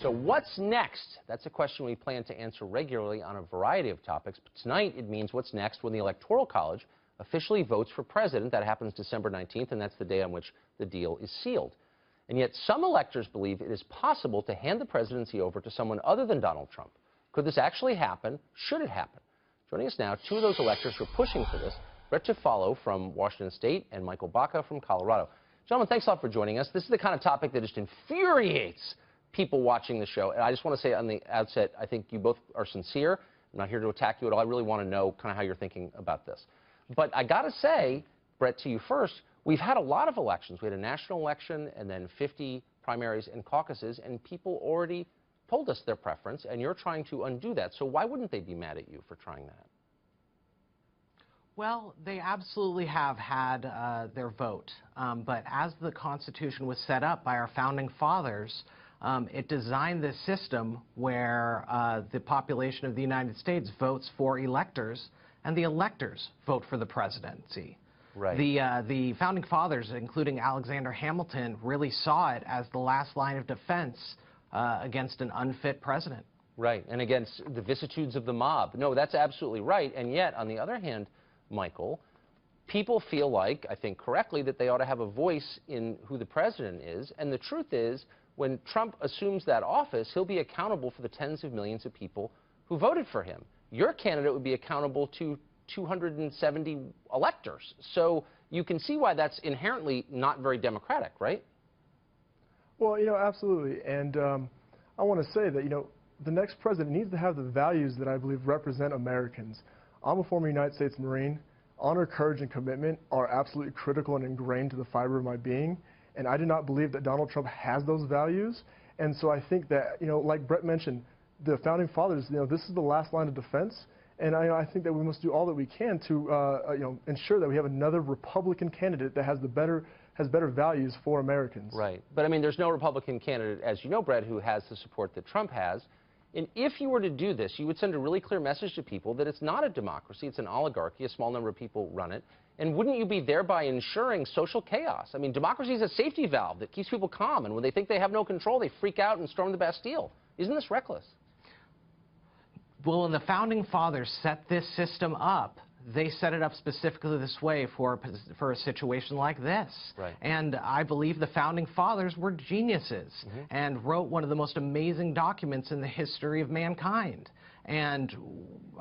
So what's next? That's a question we plan to answer regularly on a variety of topics. But tonight, it means what's next when the Electoral College officially votes for president. That happens December 19th, and that's the day on which the deal is sealed. And yet some electors believe it is possible to hand the presidency over to someone other than Donald Trump. Could this actually happen? Should it happen? Joining us now, two of those electors who are pushing for this, Brett Tufalo from Washington State and Michael Baca from Colorado. Gentlemen, thanks a lot for joining us. This is the kind of topic that just infuriates people watching the show. And I just want to say on the outset, I think you both are sincere. I'm not here to attack you at all. I really want to know kind of how you're thinking about this. But I got to say, Brett, to you first, we've had a lot of elections. We had a national election and then 50 primaries and caucuses, and people already told us their preference, and you're trying to undo that. So why wouldn't they be mad at you for trying that? Well, they absolutely have had their vote. But as the Constitution was set up by our founding fathers, it designed this system where the population of the United States votes for electors, and the electors vote for the presidency. Right. The founding fathers, including Alexander Hamilton, really saw it as the last line of defense against an unfit president. Right, and against the vicissitudes of the mob. No, that's absolutely right. And yet, on the other hand, Michael, people feel like, I think correctly, that they ought to have a voice in who the president is. And the truth is, when Trump assumes that office, he'll be accountable for the tens of millions of people who voted for him. Your candidate would be accountable to 270 electors. So you can see why that's inherently not very democratic, right? Well, absolutely. And I want to say that, the next president needs to have the values that I believe represent Americans. I'm a former United States Marine. Honor, courage, and commitment are absolutely critical and ingrained to the fiber of my being. And I do not believe that Donald Trump has those values. And so I think that, like Brett mentioned, the founding fathers, this is the last line of defense. And I think that we must do all that we can to, ensure that we have another Republican candidate that has better values for Americans. Right. But, I mean, there's no Republican candidate, as you know, Brett, who has the support that Trump has. And if you were to do this, you would send a really clear message to people that it's not a democracy, it's an oligarchy, a small number of people run it. And wouldn't you be thereby ensuring social chaos? I mean, democracy is a safety valve that keeps people calm, and when they think they have no control, they freak out and storm the Bastille. Isn't this reckless? Well, when the founding fathers set this system up, they set it up specifically this way for a situation like this. Right. And I believe the founding fathers were geniuses and wrote one of the most amazing documents in the history of mankind. And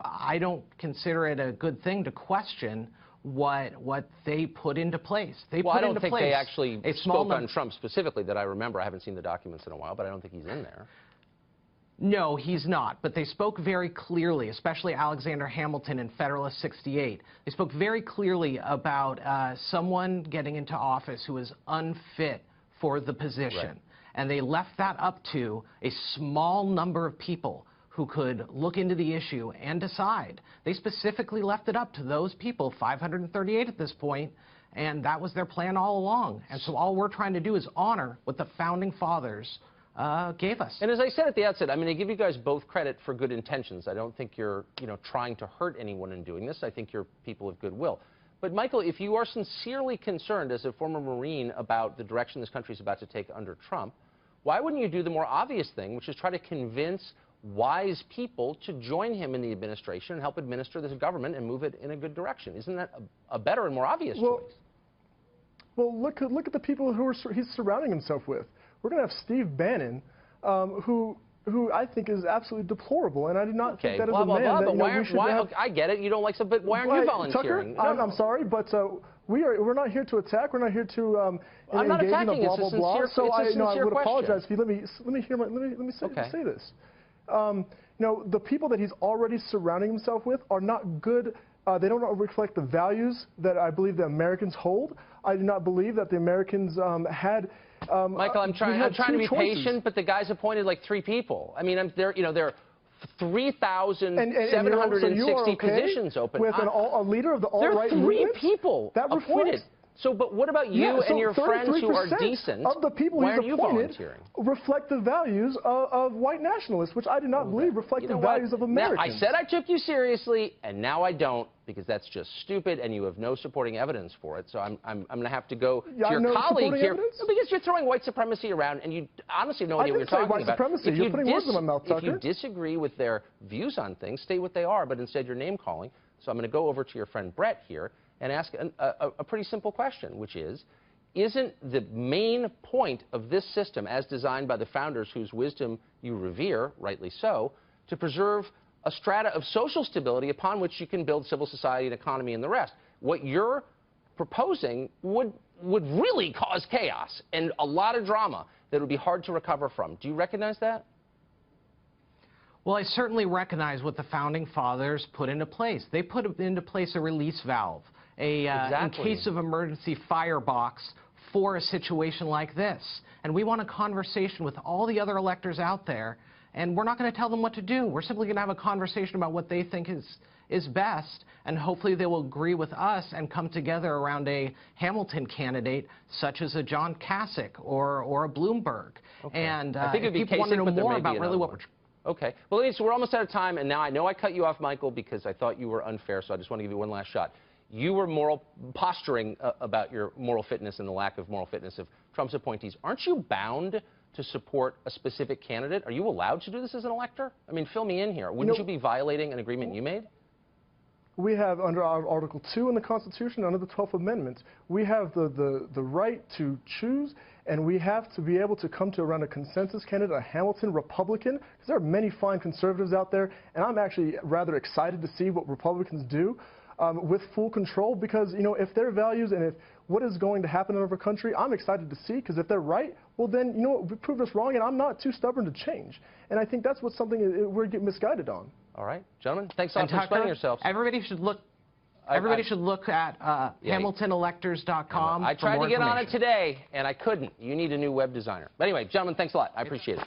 I don't consider it a good thing to question what they put into place. Well, I don't think they actually spoke on Trump specifically that I remember. I haven't seen the documents in a while, but I don't think he's in there. No, he's not. But they spoke very clearly, especially Alexander Hamilton in Federalist 68. They spoke very clearly about someone getting into office who was unfit for the position. Right. And they left that up to a small number of people who could look into the issue and decide. They specifically left it up to those people, 538 at this point, and that was their plan all along. And so all we're trying to do is honor what the founding fathers gave us. And as I said at the outset, I mean, I give you guys both credit for good intentions. I don't think you're, trying to hurt anyone in doing this. I think you're people of goodwill. But, Michael, if you are sincerely concerned as a former Marine about the direction this country is about to take under Trump, why wouldn't you do the more obvious thing, which is try to convince wise people to join him in the administration and help administer this government and move it in a good direction? Isn't that a better and more obvious choice? Well, look at the people he's surrounding himself with. We're going to have Steve Bannon, who I think is absolutely deplorable, and I do not think that is a man that I get it. You don't like some, but why aren't you volunteering? Tucker, I'm sorry, but we're not here to attack. We're not here to I'm not engage attacking. in a blah blah blah. So I would apologize if you let me say this. The people that he's already surrounding himself with are not good. They don't reflect the values that I believe the Americans hold. I do not believe that the Americans had. Michael, I'm trying to be patient, but the guy's appointed like 3 people. I mean, there are 3,760 positions open. With a leader of the alt-right movement? movement? There are 3 people appointed. So, but what about you Yeah, so and your friends who are 33% decent? of the people Why he's aren't you appointed volunteering? reflect the values of white nationalists, which I do not believe reflect You the know what? values of Now, Americans. I said I took you seriously, and now I don't, because that's just stupid, and you have no supporting evidence for it. So I'm going to have to go to Yeah, your no colleague supporting here. evidence? No, because you're throwing white supremacy around, and you honestly have no idea what you're didn't say talking white about. supremacy. If You're you putting words in my mouth, If you Tucker. disagree with their views on things, state what they are, but instead you're name-calling. So I'm going to go over to your friend Brett here and ask a pretty simple question, which is, isn't the main point of this system, as designed by the founders whose wisdom you revere, rightly so, to preserve a strata of social stability upon which you can build civil society and economy and the rest? What you're proposing would really cause chaos and a lot of drama that would be hard to recover from. Do you recognize that? Well, I certainly recognize what the Founding Fathers put into place. They put into place a release valve, in case of emergency firebox for a situation like this. And we want a conversation with all the other electors out there, and we're not going to tell them what to do. We're simply going to have a conversation about what they think is best, and hopefully they will agree with us and come together around a Hamilton candidate such as a John Kasich or a Bloomberg. Okay. And I think it'd be people want to know more about really what we're... Okay. Well, ladies, we're almost out of time, and now I know I cut you off, Michael, because I thought you were unfair, so I just want to give you one last shot. You were posturing about your moral fitness and the lack of moral fitness of Trump's appointees. Aren't you bound to support a specific candidate? Are you allowed to do this as an elector? I mean, fill me in here. Wouldn't you be violating an agreement you made? We have, under our Article 2 in the Constitution, under the 12th Amendment, we have the right to choose, and we have to be able to come to around a consensus candidate, a Hamilton Republican, because there are many fine conservatives out there, and I'm actually rather excited to see what Republicans do with full control, because, you know, if their values and if what is going to happen in our country, I'm excited to see, because if they're right, well then, you know, we prove us wrong, and I'm not too stubborn to change. And I think that's what's something we're getting misguided on. All right, gentlemen, thanks a lot for explaining yourselves. Everybody should look. Everybody should look at HamiltonElectors.com. I tried to get on it today, and I couldn't. You need a new web designer. But anyway, gentlemen, thanks a lot. I appreciate it.